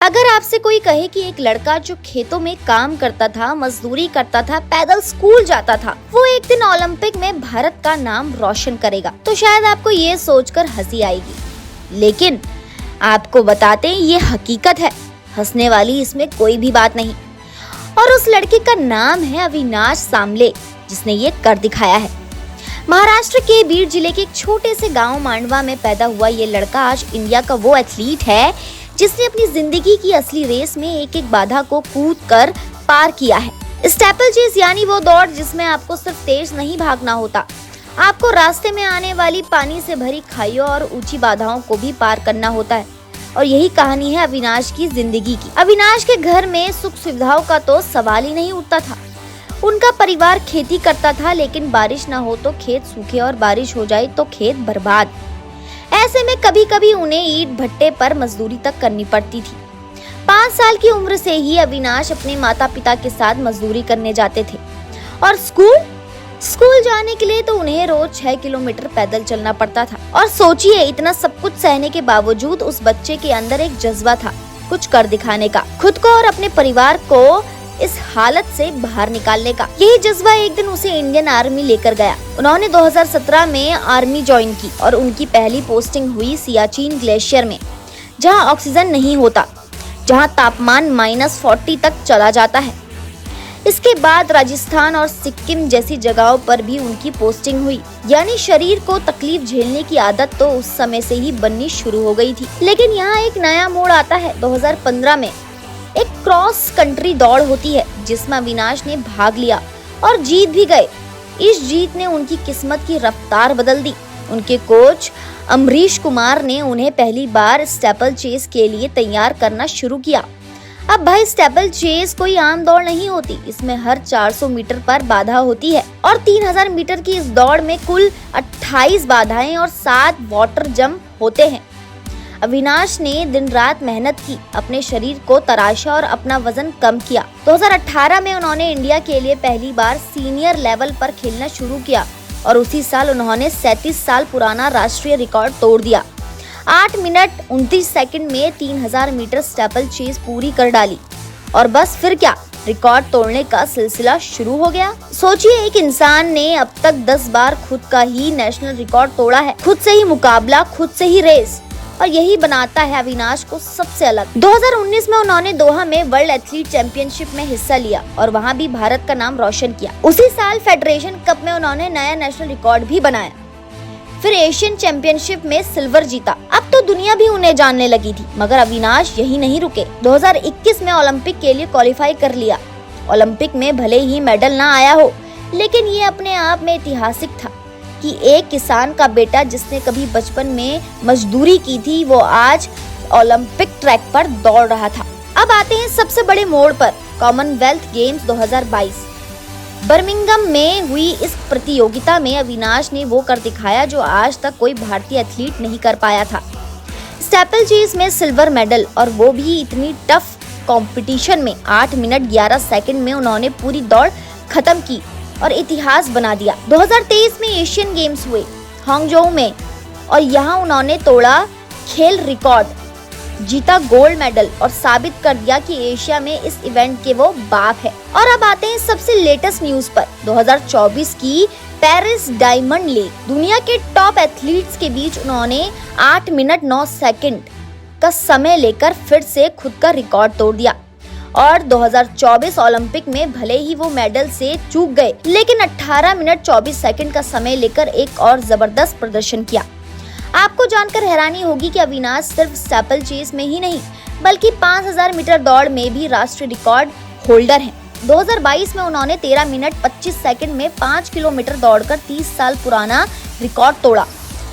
अगर आपसे कोई कहे कि एक लड़का जो खेतों में काम करता था, मजदूरी करता था, पैदल स्कूल जाता था, वो एक दिन ओलंपिक में भारत का नाम रोशन करेगा, तो शायद आपको ये सोचकर हंसी आएगी। लेकिन आपको बताते हैं ये हकीकत है, हंसने वाली इसमें कोई भी बात नहीं। और उस लड़के का नाम है अविनाश सांबले, जिसने ये कर दिखाया है। महाराष्ट्र के बीड जिले के एक छोटे से गांव मांडवा में पैदा हुआ ये लड़का आज इंडिया का वो एथलीट है जिसने अपनी जिंदगी की असली रेस में एक एक बाधा को कूद कर पार किया है। स्टेपल चेस यानी वो दौड़ जिसमें आपको सिर्फ तेज नहीं भागना होता, आपको रास्ते में आने वाली पानी से भरी खाइयों और ऊंची बाधाओं को भी पार करना होता है। और यही कहानी है अविनाश की जिंदगी की। अविनाश के घर में सुख सुविधाओं का तो सवाल ही नहीं उठता था। उनका परिवार खेती करता था, लेकिन बारिश ना हो तो खेत सूखे और बारिश हो जाए तो खेत बर्बाद। ऐसे में कभी कभी उन्हें ईंट भट्टे पर मजदूरी तक करनी पड़ती थी। 5 साल की उम्र से ही अविनाश अपने माता पिता के साथ मजदूरी करने जाते थे और स्कूल जाने के लिए तो उन्हें रोज 6 किलोमीटर पैदल चलना पड़ता था। और सोचिए, इतना सब कुछ सहने के बावजूद उस बच्चे के अंदर एक जज्बा था कुछ कर दिखाने का, खुद को और अपने परिवार को इस हालत से बाहर निकालने का। यही जज्बा एक दिन उसे इंडियन आर्मी लेकर गया। उन्होंने 2017 में आर्मी ज्वाइन की और उनकी पहली पोस्टिंग हुई सियाचिन ग्लेशियर में, जहां ऑक्सीजन नहीं होता, जहां तापमान -40 तक चला जाता है। इसके बाद राजस्थान और सिक्किम जैसी जगहों पर भी उनकी पोस्टिंग हुई। यानी शरीर को तकलीफ झेलने की आदत तो उस समय से ही बननी शुरू हो गई थी। लेकिन यहाँ एक नया मोड़ आता है। 2015 में एक क्रॉस कंट्री दौड़ होती है जिसमें अविनाश ने भाग लिया और जीत भी गए। इस जीत ने उनकी किस्मत की रफ्तार बदल दी। उनके कोच अमरीश कुमार ने उन्हें पहली बार स्टेपल चेस के लिए तैयार करना शुरू किया। अब भाई, स्टेपल चेस कोई आम दौड़ नहीं होती। इसमें हर 400 मीटर पर बाधा होती है और 3000 मीटर की इस दौड़ में कुल 28 बाधाएं और 7 वाटर जंप होते हैं। अविनाश ने दिन रात मेहनत की, अपने शरीर को तराशा और अपना वजन कम किया। 2018 में उन्होंने इंडिया के लिए पहली बार सीनियर लेवल पर खेलना शुरू किया और उसी साल उन्होंने 37 साल पुराना राष्ट्रीय रिकॉर्ड तोड़ दिया। 8 मिनट 29 सेकंड में 3000 मीटर स्टेपल चेस पूरी कर डाली। और बस फिर क्या, रिकॉर्ड तोड़ने का सिलसिला शुरू हो गया। सोचिए, एक इंसान ने अब तक 10 बार खुद का ही नेशनल रिकॉर्ड तोड़ा है। खुद से ही मुकाबला, खुद से ही रेस, और यही बनाता है अविनाश को सबसे अलग। 2019 में उन्होंने दोहा में वर्ल्ड एथलीट चैंपियनशिप में हिस्सा लिया और वहां भी भारत का नाम रोशन किया। उसी साल फेडरेशन कप में उन्होंने नया नेशनल रिकॉर्ड भी बनाया। फिर एशियन चैंपियनशिप में सिल्वर जीता। अब तो दुनिया भी उन्हें जानने लगी थी। मगर अविनाश यही नहीं रुके। 2021 में ओलंपिक के लिए क्वालिफाई कर लिया। ओलंपिक में भले ही मेडल ना आया हो, लेकिन ये अपने आप में ऐतिहासिक था कि एक किसान का बेटा जिसने कभी बचपन में मजदूरी की थी, वो आज ओलंपिक ट्रैक पर दौड़ रहा था। अब आते हैं सबसे बड़े मोड़ पर। कॉमनवेल्थ गेम्स 2022 बर्मिंघम में हुई इस प्रतियोगिता में अविनाश ने वो कर दिखाया जो आज तक कोई भारतीय एथलीट नहीं कर पाया था। स्टेपल चेस में सिल्वर मेडल, और वो भी इतनी टफ कंपटीशन में। 8 मिनट 11 सेकंड में उन्होंने पूरी दौड़ खत्म की और इतिहास बना दिया। 2023 में एशियन गेम्स हुए हांगझोउ में और यहाँ उन्होंने तोड़ा खेल रिकॉर्ड, जीता गोल्ड मेडल और साबित कर दिया कि एशिया में इस इवेंट के वो बाप है। और अब आते हैं सबसे लेटेस्ट न्यूज पर। 2024 की पेरिस डायमंड लीग, दुनिया के टॉप एथलीट्स के बीच उन्होंने 8 मिनट 9 सेकंड का समय लेकर फिर से खुद का रिकॉर्ड तोड़ दिया। और 2024 ओलंपिक में भले ही वो मेडल से चूक गए, लेकिन 18 मिनट 24 सेकंड का समय लेकर एक और जबरदस्त प्रदर्शन किया। आपको जानकर हैरानी होगी कि अविनाश सिर्फ स्टेपल चेस में ही नहीं, बल्कि 5000 मीटर दौड़ में भी राष्ट्रीय रिकॉर्ड होल्डर हैं। 2022 में उन्होंने 13 मिनट 25 सेकंड में 5 किलोमीटर दौड़कर 30 साल पुराना रिकॉर्ड तोड़ा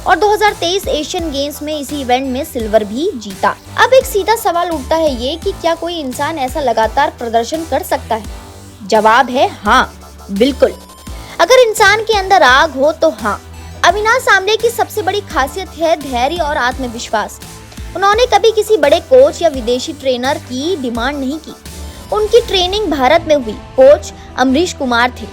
और 2023 एशियन गेम्स में इसी इवेंट में सिल्वर भी जीता। अब एक सीधा सवाल उठता है ये कि क्या कोई इंसान ऐसा लगातार प्रदर्शन कर सकता है? जवाब है हाँ, बिल्कुल। अगर इंसान के अंदर आग हो तो हाँ। अविनाश सांबले की सबसे बड़ी खासियत है धैर्य और आत्मविश्वास। उन्होंने कभी किसी बड़े कोच या विदेशी ट्रेनर की डिमांड नहीं की। उनकी ट्रेनिंग भारत में हुई। कोच अमरीश कुमार थे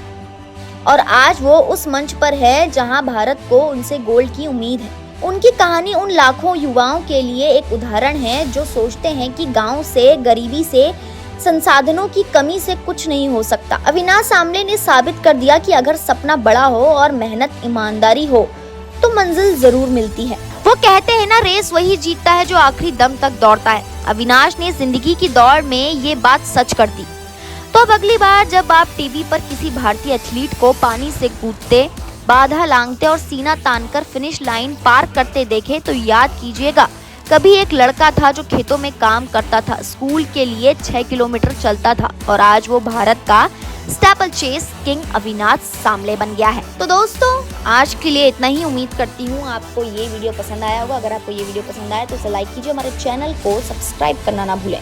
और आज वो उस मंच पर है जहां भारत को उनसे गोल्ड की उम्मीद है। उनकी कहानी उन लाखों युवाओं के लिए एक उदाहरण है जो सोचते हैं कि गांव से, गरीबी से, संसाधनों की कमी से कुछ नहीं हो सकता। अविनाश सामले ने साबित कर दिया कि अगर सपना बड़ा हो और मेहनत ईमानदारी हो तो मंजिल जरूर मिलती है। वो कहते हैं ना, रेस वही जीतता है जो आखिरी दम तक दौड़ता है। अविनाश ने जिंदगी की दौड़ में ये बात सच कर दी। तो अब अगली बार जब आप टीवी पर किसी भारतीय एथलीट को पानी से कूदते, बाधा लांघते और सीना तानकर फिनिश लाइन पार करते देखे तो याद कीजिएगा, कभी एक लड़का था जो खेतों में काम करता था, स्कूल के लिए 6 किलोमीटर चलता था और आज वो भारत का स्टेपल चेस किंग अविनाश सामले बन गया है। तो दोस्तों, आज के लिए इतना ही। उम्मीद करती हूँ आपको ये वीडियो पसंद आया होगा। अगर आपको ये वीडियो पसंद आया तो इसे लाइक कीजिए, हमारे चैनल को सब्सक्राइब करना ना भूलें।